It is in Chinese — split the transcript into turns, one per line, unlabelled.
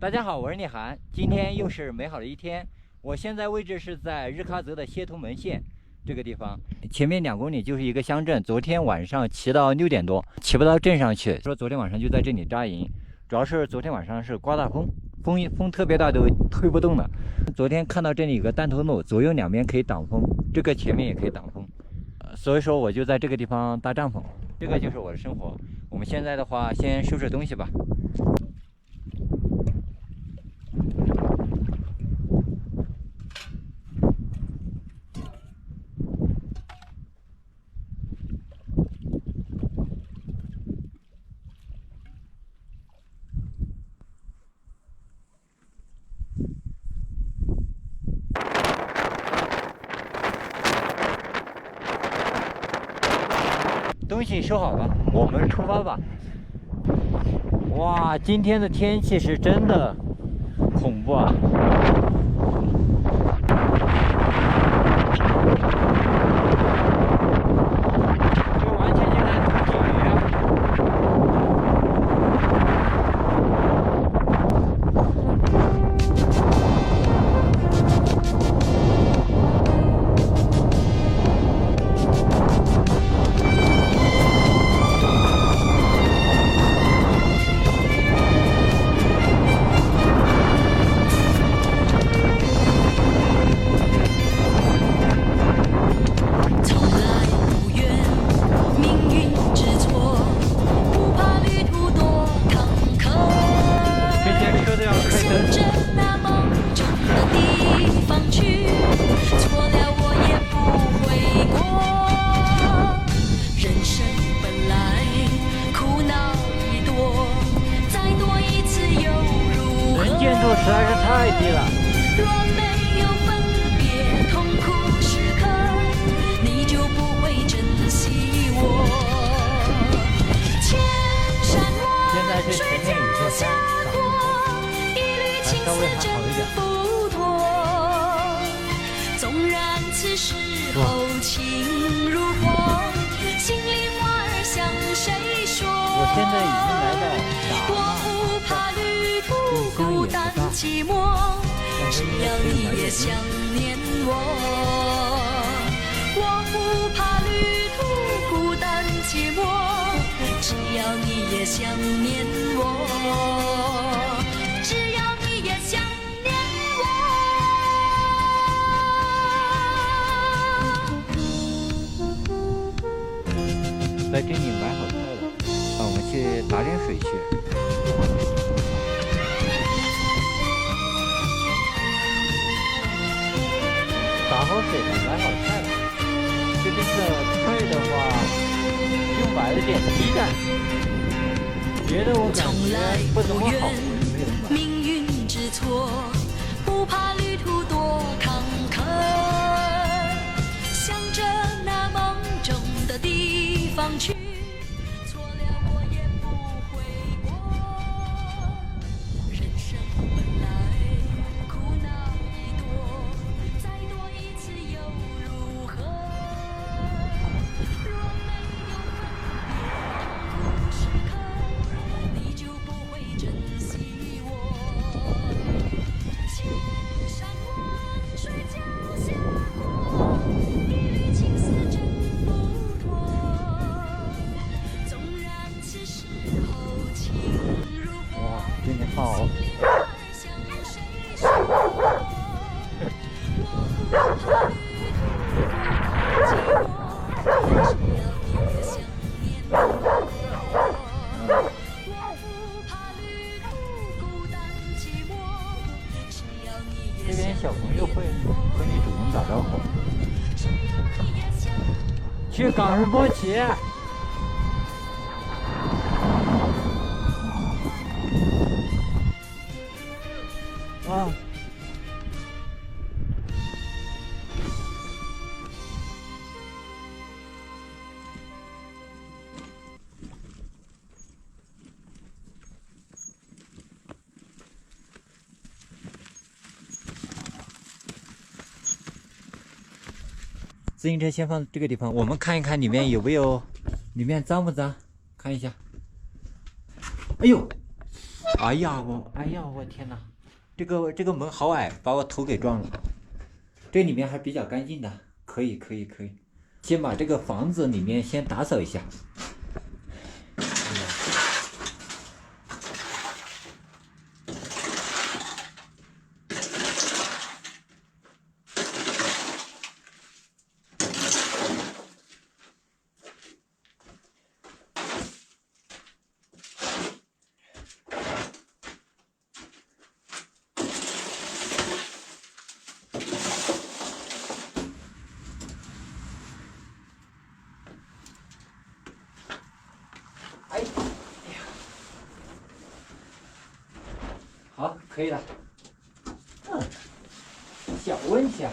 大家好，我是聂涵，今天又是美好的一天。我现在位置是在日喀则的谢图门县这个地方，前面2公里就是一个乡镇。昨天晚上骑到6点多，骑不到镇上去，说昨天晚上就在这里扎营。主要是昨天晚上是刮大风，风特别大，都推不动了。昨天看到这里有个弹头路，左右两边可以挡风，这个前面也可以挡风，所以说我就在这个地方搭帐篷。这个就是我的生活。我们现在的话，先收拾东西吧。东西收好了，我们出发吧。哇，今天的天气是真的恐怖啊！这完全就在土井鱼啊！实在是太低了。若没有分别痛苦时刻，你就不会珍惜我。千山万水脚下过，一缕青丝真不脱。纵然此时候情如火，心里话儿向谁说？我现在已经来到我不怕旅途孤单寂寞，只要你也想念我。我不怕旅途孤单寂寞，只要你也想念我。只要你也想念我。在这里买好菜了，我们去打点水去。打好水了，买好菜了。这边的菜的话，就买了点鸡蛋，别的我感觉不怎么好。命运之错，不怕旅途多坎坷，向着那梦中的地方去。错了我也不悔过。人生本来苦恼已多，再多一次又如何？若没有分别痛苦时刻，你就不会珍惜我。千山万水脚下过，一缕青丝真不脱。纵然此时候情如火，哇，真的好。这边小朋友会和你主动打招呼。去冈仁波齐。啊。自行车先放这个地方，我们看一看里面有没有，里面脏不脏？看一下。哎呦，
哎呀，我天哪！这个门好矮，把我头给撞了。这里面还比较干净的，可以。先把这个房子里面先打扫一下。哎呀，好，可以了。小问题啊。